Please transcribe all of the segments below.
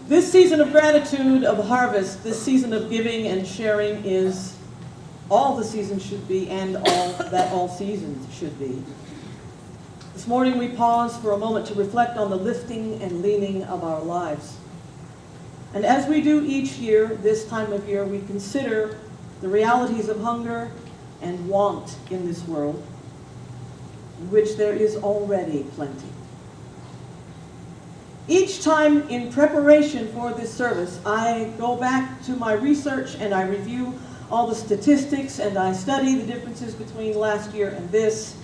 This season of gratitude, of harvest, this season of giving and sharing is all the seasons should be and all that all seasons should be. This morning we pause for a moment to reflect on the lifting and leaning of our lives. And as we do each year, this time of year, we consider the realities of hunger and want in this world, in which there is already plenty. Each time in preparation for this service, I go back to my research and I review all the statistics and I study the differences between last year and this.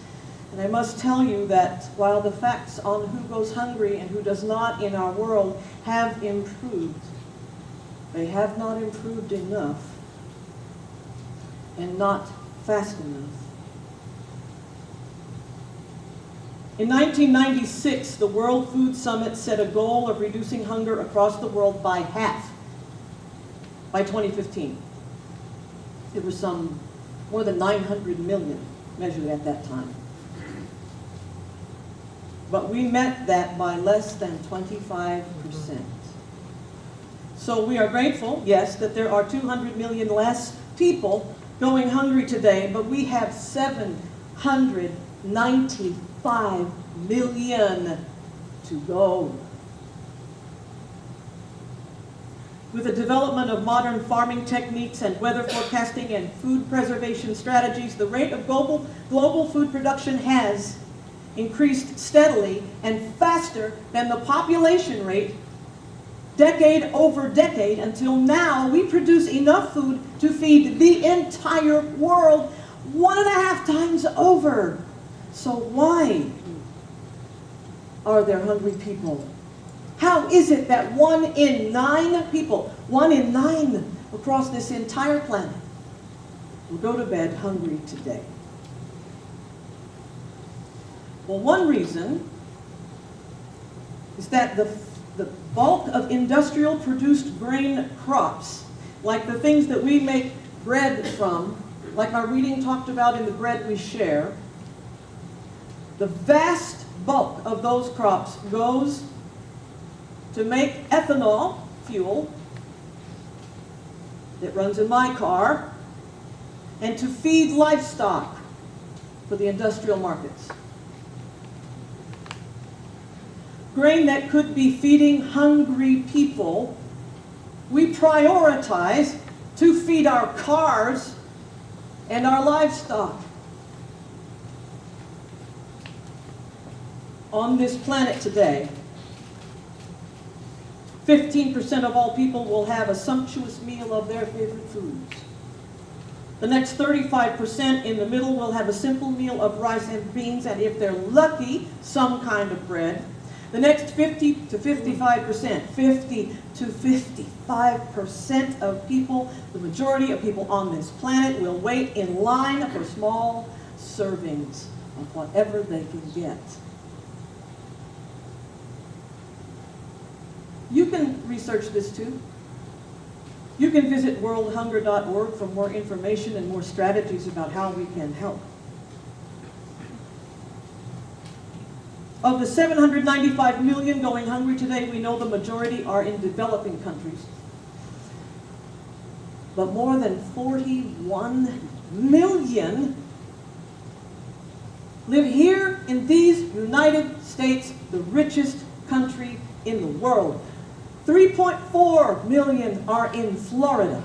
And I must tell you that while the facts on who goes hungry and who does not in our world have improved, they have not improved enough and not fast enough. In 1996, the World Food Summit set a goal of reducing hunger across the world by half by 2015. It was more than 900 million measured at that time. But we met that by less than 25%. So we are grateful, yes, that there are 200 million less people going hungry today, but we have 795 million to go. With the development of modern farming techniques and weather forecasting and food preservation strategies, the rate of global food production has increased steadily and faster than the population rate decade over decade, until now we produce enough food to feed the entire world 1.5 times over. So why are there hungry people? How is it that 1 in 9 people, 1 in 9 across this entire planet, will go to bed hungry today? Well, one reason is that the bulk of industrial produced grain crops, like the things that we make bread from, like our reading talked about in the bread we share, the vast bulk of those crops goes to make ethanol fuel that runs in my car and to feed livestock for the industrial markets. Grain that could be feeding hungry people, we prioritize to feed our cars and our livestock. On this planet today, 15% of all people will have a sumptuous meal of their favorite foods. The next 35% in the middle will have a simple meal of rice and beans, and if they're lucky, some kind of bread. The next 50 to 55% of people, the majority of people on this planet, will wait in line for small servings of whatever they can get. You can research this too. You can visit worldhunger.org for more information and more strategies about how we can help. Of the 795 million going hungry today, we know the majority are in developing countries. But more than 41 million live here in these United States, the richest country in the world. 3.4 million are in Florida.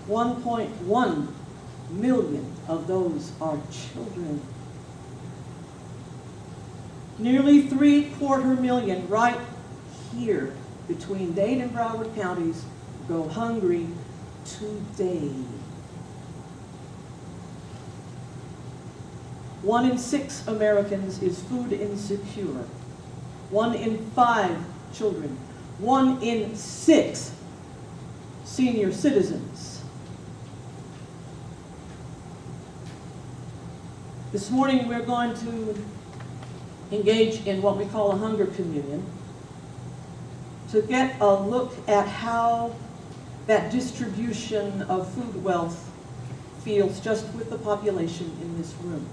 1.1 million of those are children. Nearly 3/4 million right here between Dade and Broward counties go hungry today. 1 in 6 Americans is food insecure. 1 in 5 children. 1 in 6 senior citizens. This morning we're going to engage in what we call a hunger communion to get a look at how that distribution of food wealth feels just with the population in this room.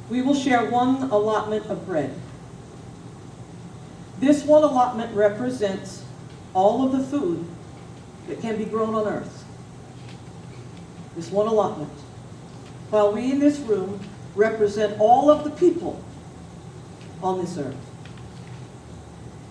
We will share one allotment of bread. This one allotment represents all of the food that can be grown on earth. This one allotment. While we in this room represent all of the people on this earth.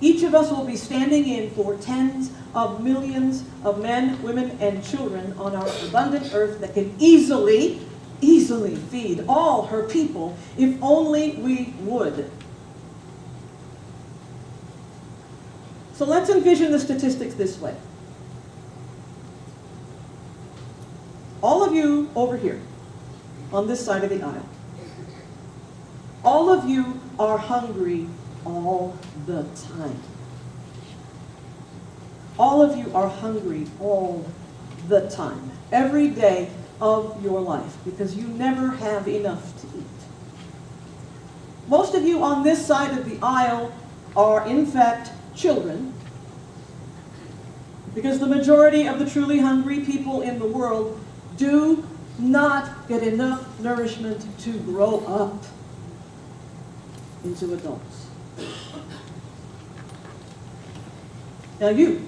Each of us will be standing in for tens of millions of men, women, and children on our abundant earth that can easily feed all her people if only we would. So let's envision the statistics this way. All of you over here, on this side of the aisle, all of you are hungry all the time. All of you are hungry all the time, every day of your life, because you never have enough to eat. Most of you on this side of the aisle are, in fact, children, because the majority of the truly hungry people in the world do not get enough nourishment to grow up into adults. Now you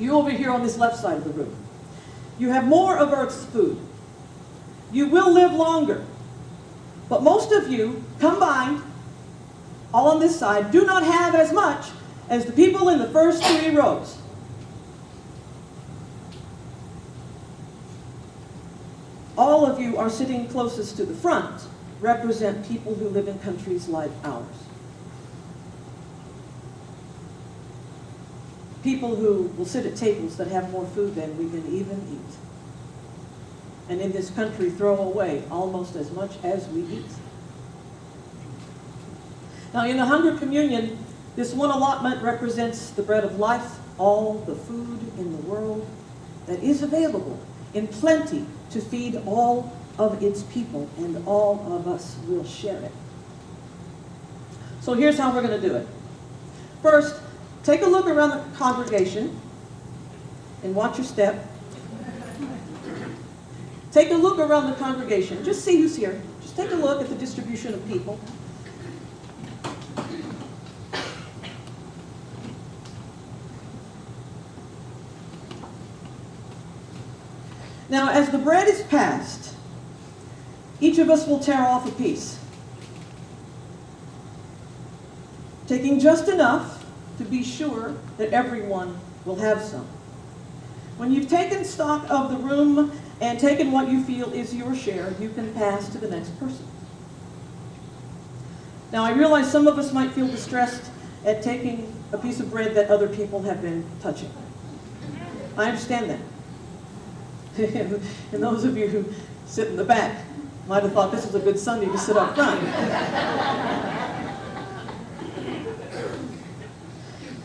over here on this left side of the room, you have more of Earth's food. You will live longer. But most of you, combined, all on this side, do not have as much as the people in the first 3 rows. All of you are sitting closest to the front, represent people who live in countries like ours. People who will sit at tables that have more food than we can even eat. And in this country throw away almost as much as we eat. Now in the Hunger Communion, this one allotment represents the bread of life, all the food in the world that is available in plenty to feed all of its people, and all of us will share it. So here's how we're going to do it. First, take a look around the congregation and watch your step. Take a look around the congregation. Just see who's here. Just take a look at the distribution of people. Now, as the bread is passed, each of us will tear off a piece, taking just enough to be sure that everyone will have some. When you've taken stock of the room and taken what you feel is your share, you can pass to the next person. Now, I realize some of us might feel distressed at taking a piece of bread that other people have been touching. I understand that. And those of you who sit in the back might have thought this was a good Sunday to sit up front.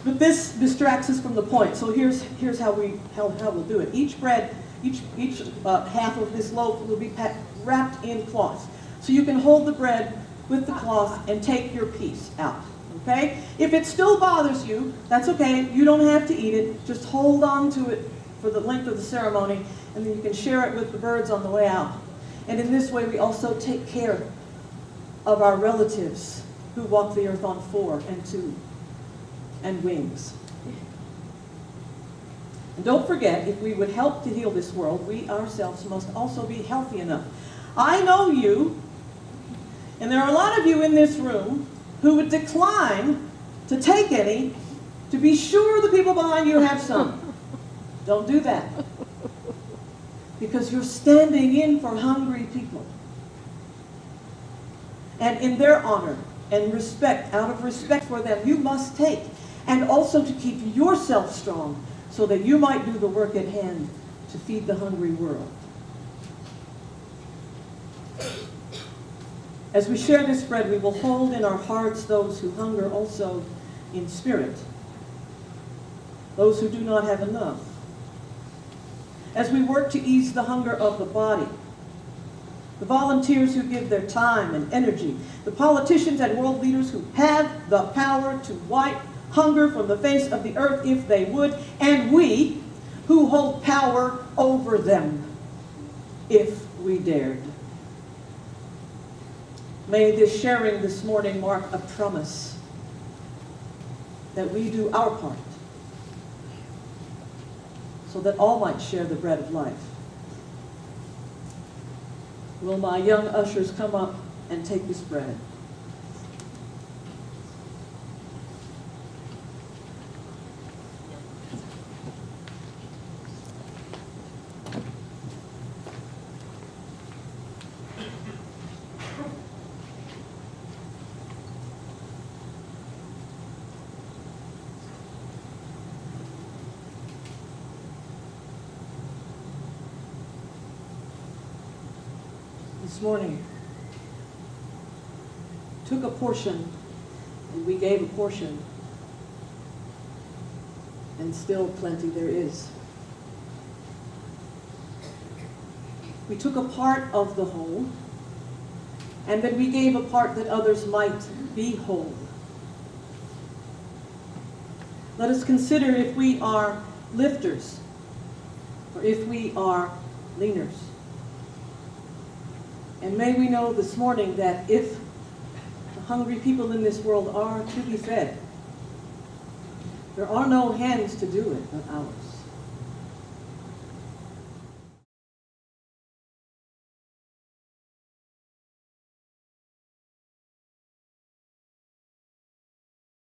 But this distracts us from the point. So here's how we'll do it. Each bread, each half of this loaf will be wrapped in cloth. So you can hold the bread with the cloth and take your piece out. Okay? If it still bothers you, that's okay. You don't have to eat it. Just hold on to it for the length of the ceremony, and then you can share it with the birds on the way out. And in this way, we also take care of our relatives who walk the earth on 4 and 2 and wings. And don't forget, if we would help to heal this world, we ourselves must also be healthy enough. I know you, and there are a lot of you in this room who would decline to take any to be sure the people behind you have some. Don't do that. Because you're standing in for hungry people. And in their honor and respect, out of respect for them, you must take. And also to keep yourself strong so that you might do the work at hand to feed the hungry world. As we share this bread, we will hold in our hearts those who hunger also in spirit, those who do not have enough. As we work to ease the hunger of the body, the volunteers who give their time and energy, the politicians and world leaders who have the power to wipe hunger from the face of the earth if they would, and we who hold power over them if we dared. May this sharing this morning mark a promise that we do our part so that all might share the bread of life. Will my young ushers come up and take this bread? This morning, took a portion and we gave a portion, and still plenty there is. We took a part of the whole, and then we gave a part that others might be whole. Let us consider if we are lifters or if we are leaners. And may we know this morning that if the hungry people in this world are to be fed, there are no hands to do it but ours.